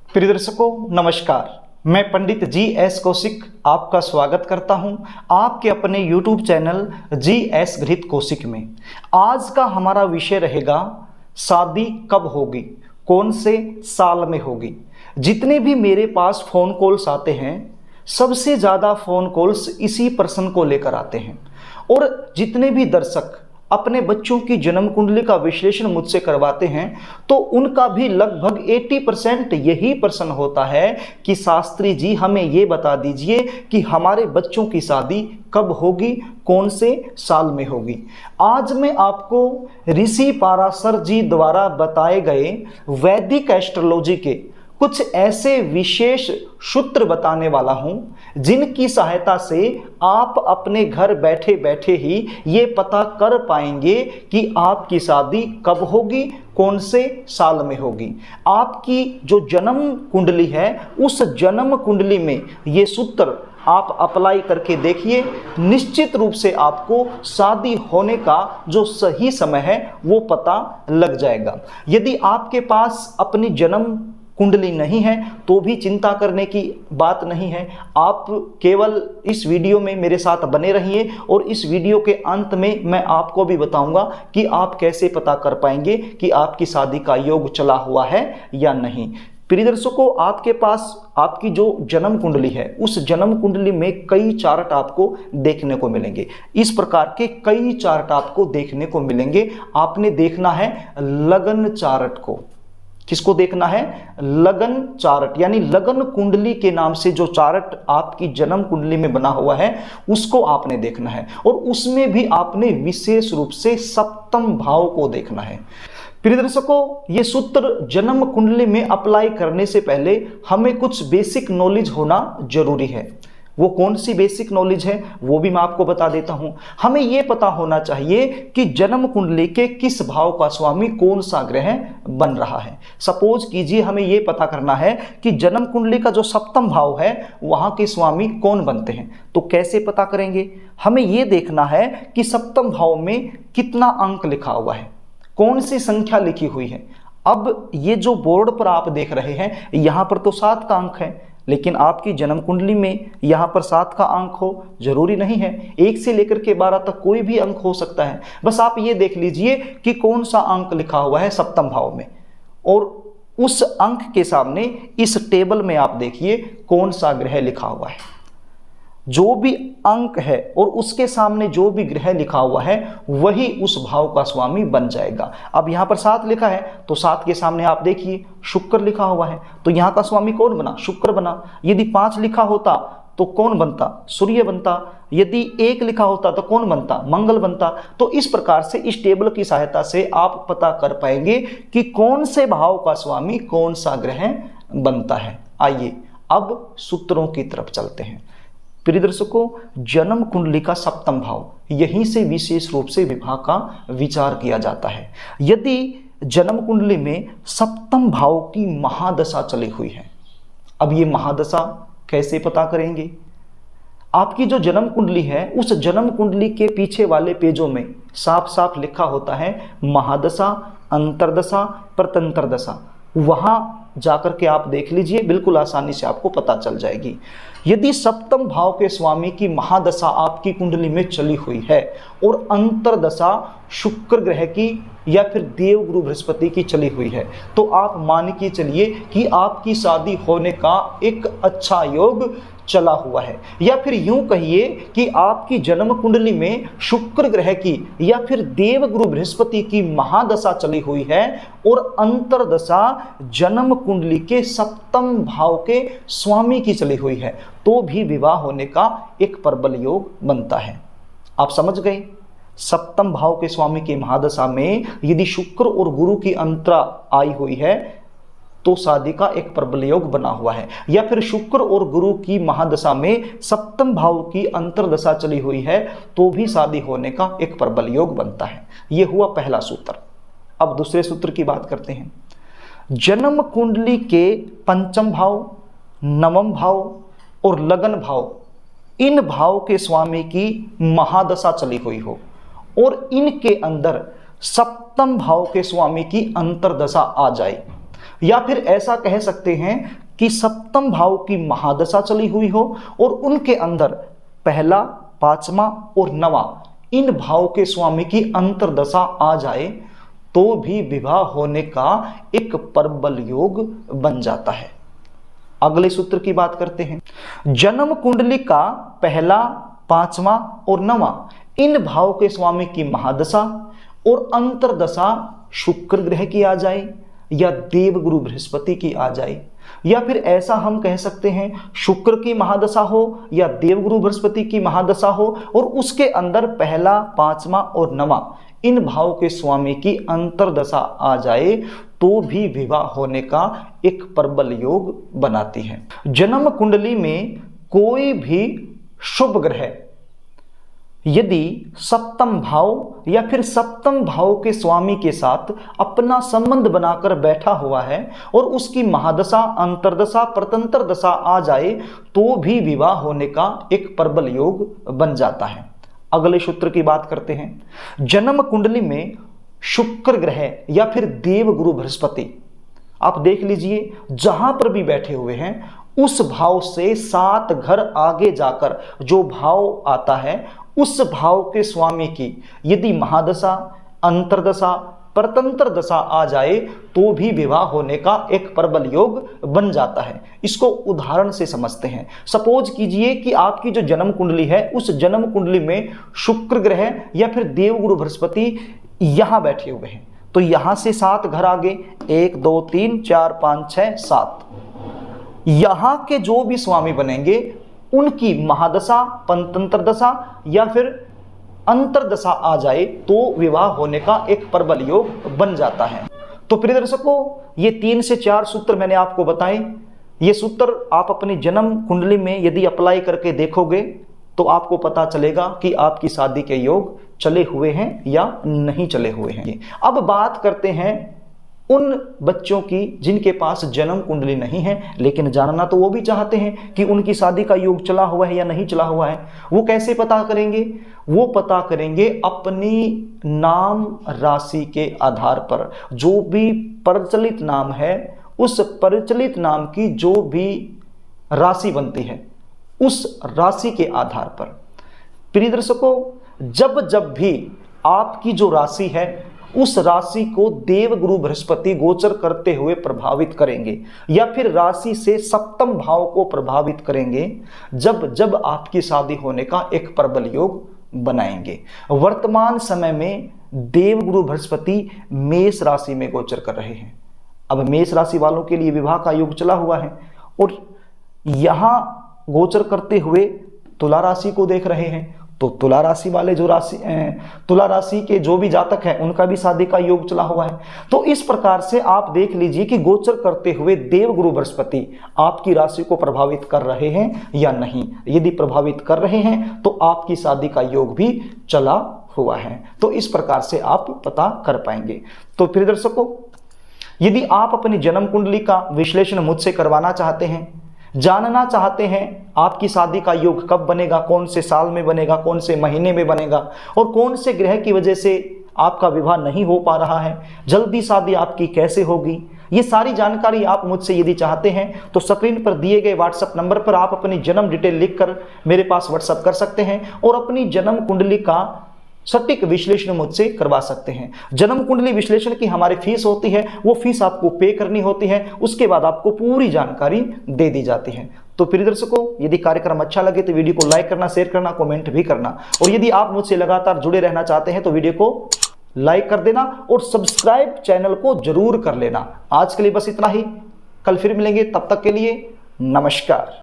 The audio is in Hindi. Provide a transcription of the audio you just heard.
प्रिय दर्शकों नमस्कार। मैं पंडित जी एस कौशिक आपका स्वागत करता हूं आपके अपने YouTube चैनल जी एस घृत कौशिक में। आज का हमारा विषय रहेगा शादी कब होगी, कौन से साल में होगी। जितने भी मेरे पास फ़ोन कॉल्स आते हैं सबसे ज़्यादा फ़ोन कॉल्स इसी प्रश्न को लेकर आते हैं और जितने भी दर्शक अपने बच्चों की जन्म कुंडली का विश्लेषण मुझसे करवाते हैं तो उनका भी लगभग 80% यही प्रश्न होता है कि शास्त्री जी हमें ये बता दीजिए कि हमारे बच्चों की शादी कब होगी, कौन से साल में होगी। आज मैं आपको ऋषि पाराशर जी द्वारा बताए गए वैदिक एस्ट्रोलॉजी के कुछ ऐसे विशेष सूत्र बताने वाला हूं जिनकी सहायता से आप अपने घर बैठे बैठे ही ये पता कर पाएंगे कि आपकी शादी कब होगी, कौन से साल में होगी। आपकी जो जन्म कुंडली है उस जन्म कुंडली में ये सूत्र आप अप्लाई करके देखिए, निश्चित रूप से आपको शादी होने का जो सही समय है वो पता लग जाएगा। यदि आपके पास अपनी जन्म कुंडली नहीं है तो भी चिंता करने की बात नहीं है। आप केवल इस वीडियो में मेरे साथ बने रहिए और इस वीडियो के अंत में मैं आपको भी बताऊंगा कि आप कैसे पता कर पाएंगे कि आपकी शादी का योग चला हुआ है या नहीं। प्रिय दर्शकों, आपके पास आपकी जो जन्म कुंडली है उस जन्म कुंडली में कई चार्ट आपको देखने को मिलेंगे। इस प्रकार के कई चार्ट आपको देखने को मिलेंगे। आपने देखना है लगन चार्ट को। किसको देखना है? लगन चार्ट, यानी लगन कुंडली के नाम से जो चार्ट आपकी जन्म कुंडली में बना हुआ है उसको आपने देखना है और उसमें भी आपने विशेष रूप से सप्तम भाव को देखना है। प्रिय दर्शकों, ये सूत्र जन्म कुंडली में अप्लाई करने से पहले हमें कुछ बेसिक नॉलेज होना जरूरी है। वो कौन सी बेसिक नॉलेज है वो भी मैं आपको बता देता हूं। हमें यह पता होना चाहिए कि जन्म कुंडली के किस भाव का स्वामी कौन सा ग्रह बन रहा है। सपोज कीजिए हमें यह पता करना है कि जन्म कुंडली का जो सप्तम भाव है वहां के स्वामी कौन बनते हैं, तो कैसे पता करेंगे? हमें यह देखना है कि सप्तम भाव में कितना अंक लिखा हुआ है, कौन सी संख्या लिखी हुई है। अब ये जो बोर्ड पर आप देख रहे हैं यहां पर तो 7 का अंक है, लेकिन आपकी जन्म कुंडली में यहाँ पर 7 का अंक हो जरूरी नहीं है। 1 से लेकर के 12 तक कोई भी अंक हो सकता है। बस आप ये देख लीजिए कि कौन सा अंक लिखा हुआ है सप्तम भाव में और उस अंक के सामने इस टेबल में आप देखिए कौन सा ग्रह लिखा हुआ है। जो भी अंक है और उसके सामने जो भी ग्रह लिखा हुआ है वही उस भाव का स्वामी बन जाएगा। अब यहाँ पर 7 लिखा है तो 7 के सामने आप देखिए शुक्र लिखा हुआ है, तो यहाँ का स्वामी कौन बना? शुक्र बना। यदि 5 लिखा होता तो कौन बनता? सूर्य बनता। यदि 1 लिखा होता तो कौन बनता? मंगल बनता। तो इस प्रकार से इस टेबल की सहायता से आप पता कर पाएंगे कि कौन से भाव का स्वामी कौन सा ग्रह बनता है। आइए अब सूत्रों की तरफ चलते हैं। प्रिय दर्शकों, जन्म कुंडली का सप्तम भाव, यहीं से विशेष रूप से विवाह का विचार किया जाता है। यदि जन्म कुंडली में सप्तम भाव की महादशा चली हुई है, अब ये महादशा कैसे पता करेंगे? आपकी जो जन्म कुंडली है उस जन्म कुंडली के पीछे वाले पेजों में साफ साफ लिखा होता है महादशा, अंतरदशा, प्रतंत्र दशा। वहां जाकर के आप देख लीजिए, बिल्कुल आसानी से आपको पता चल जाएगी। यदि सप्तम भाव के स्वामी की महादशा आपकी कुंडली में चली हुई है और अंतरदशा शुक्र ग्रह की या फिर देवगुरु बृहस्पति की चली हुई है तो आप मान के चलिए कि आपकी शादी होने का एक अच्छा योग चला हुआ है। या फिर यूं कहिए कि आपकी जन्म कुंडली में शुक्र ग्रह की या फिर देवगुरु बृहस्पति की महादशा चली हुई है और अंतरदशा जन्म कुंडली के सप्तम भाव के स्वामी की चली हुई है तो भी विवाह होने का एक प्रबल योग बनता है। आप समझ गए? सप्तम भाव के स्वामी की महादशा में यदि शुक्र और गुरु की अंतरा आई हुई है तो शादी का एक प्रबल योग बना हुआ है। या फिर शुक्र और गुरु की महादशा में सप्तम भाव की अंतरदशा चली हुई है तो भी शादी होने का एक प्रबल योग बनता है। यह हुआ पहला सूत्र। अब दूसरे सूत्र की बात करते हैं। जन्म कुंडली के पंचम भाव, नवम भाव और लगन भाव, इन भाव के स्वामी की महादशा चली हुई हो और इनके अंदर सप्तम भाव के स्वामी की अंतरदशा आ जाए या फिर ऐसा कह सकते हैं कि सप्तम भाव की महादशा चली हुई हो और उनके अंदर पहला, पांचवा और नवा इन भाव के स्वामी की अंतर्दशा आ जाए तो भी विवाह होने का एक प्रबल योग बन जाता है। अगले सूत्र की बात करते हैं। जन्म कुंडली का पहला, पांचवा और नवा इन भाव के स्वामी की महादशा और अंतर्दशा शुक्र ग्रह की आ जाए या देवगुरु बृहस्पति की आ जाए, या फिर ऐसा हम कह सकते हैं शुक्र की महादशा हो या देवगुरु बृहस्पति की महादशा हो और उसके अंदर पहला, पांचवा और नवा इन भाव के स्वामी की अंतर्दशा आ जाए तो भी विवाह होने का एक प्रबल योग बनाती है। जन्म कुंडली में कोई भी शुभ ग्रह यदि सप्तम भाव या फिर सप्तम भाव के स्वामी के साथ अपना संबंध बनाकर बैठा हुआ है और उसकी महादशा, अंतर्दशा, प्रतंत्र दशा आ जाए तो भी विवाह होने का एक प्रबल योग बन जाता है। अगले सूत्र की बात करते हैं। जन्म कुंडली में शुक्र ग्रह या फिर देवगुरु बृहस्पति, आप देख लीजिए जहां पर भी बैठे हुए हैं उस भाव से 7 घर आगे जाकर जो भाव आता है उस भाव के स्वामी की यदि महादशा, अंतर्दशा, परतंत्र दशा आ जाए तो भी विवाह होने का एक प्रबल योग बन जाता है। इसको उदाहरण से समझते हैं। सपोज कीजिए कि आपकी जो जन्म कुंडली है उस जन्म कुंडली में शुक्र ग्रह या फिर देवगुरु बृहस्पति यहां बैठे हुए हैं, तो यहां से 7 घर आगे 1 2 3 4 5 6 7 यहां के जो भी स्वामी बनेंगे उनकी महादशा, पंतंत्र दशा या फिर अंतर्दशा आ जाए तो विवाह होने का एक प्रबल योग बन जाता है। तो प्रिय दर्शकों, ये 3 से 4 सूत्र मैंने आपको बताए। ये सूत्र आप अपनी जन्म कुंडली में यदि अप्लाई करके देखोगे तो आपको पता चलेगा कि आपकी शादी के योग चले हुए हैं या नहीं चले हुए हैं। अब बात करते हैं उन बच्चों की जिनके पास जन्म कुंडली नहीं है लेकिन जानना तो वो भी चाहते हैं कि उनकी शादी का योग चला हुआ है या नहीं चला हुआ है। वो कैसे पता करेंगे? वो पता करेंगे अपनी नाम राशि के आधार पर। जो भी प्रचलित नाम है उस प्रचलित नाम की जो भी राशि बनती है उस राशि के आधार पर। प्रिय दर्शकों, जब जब भी आपकी जो राशि है उस राशि को देवगुरु बृहस्पति गोचर करते हुए प्रभावित करेंगे या फिर राशि से सप्तम भाव को प्रभावित करेंगे, जब जब आपकी शादी होने का एक प्रबल योग बनाएंगे। वर्तमान समय में देवगुरु बृहस्पति मेष राशि में गोचर कर रहे हैं। अब मेष राशि वालों के लिए विवाह का योग चला हुआ है और यहां गोचर करते हुए तुला राशि को देख रहे हैं, तो तुला राशि वाले जो तुला राशि के जो भी जातक हैं उनका भी शादी का योग चला हुआ है। तो इस प्रकार से आप देख लीजिए कि गोचर करते हुए देवगुरु बृहस्पति आपकी राशि को प्रभावित कर रहे हैं या नहीं। यदि प्रभावित कर रहे हैं तो आपकी शादी का योग भी चला हुआ है। तो इस प्रकार से आप पता कर पाएंगे। तो प्रिय दर्शकों, यदि आप अपनी जन्म कुंडली का विश्लेषण मुझसे करवाना चाहते हैं, जानना चाहते हैं आपकी शादी का योग कब बनेगा, कौन से साल में बनेगा, कौन से महीने में बनेगा और कौन से ग्रह की वजह से आपका विवाह नहीं हो पा रहा है, जल्दी शादी आपकी कैसे होगी, ये सारी जानकारी आप मुझसे यदि चाहते हैं तो स्क्रीन पर दिए गए व्हाट्सएप नंबर पर आप अपनी जन्म डिटेल लिखकर मेरे पास व्हाट्सएप कर सकते हैं और अपनी जन्म कुंडली का सटीक विश्लेषण मुझसे करवा सकते हैं। जन्म कुंडली विश्लेषण की हमारी फीस होती है, वो फीस आपको पे करनी होती है, उसके बाद आपको पूरी जानकारी दे दी जाती है। तो प्रिय दर्शकों, यदि कार्यक्रम अच्छा लगे तो वीडियो को लाइक करना, शेयर करना, कमेंट भी करना और यदि आप मुझसे लगातार जुड़े रहना चाहते हैं तो वीडियो को लाइक कर देना और सब्सक्राइब चैनल को जरूर कर लेना। आज के लिए बस इतना ही, कल फिर मिलेंगे, तब तक के लिए नमस्कार।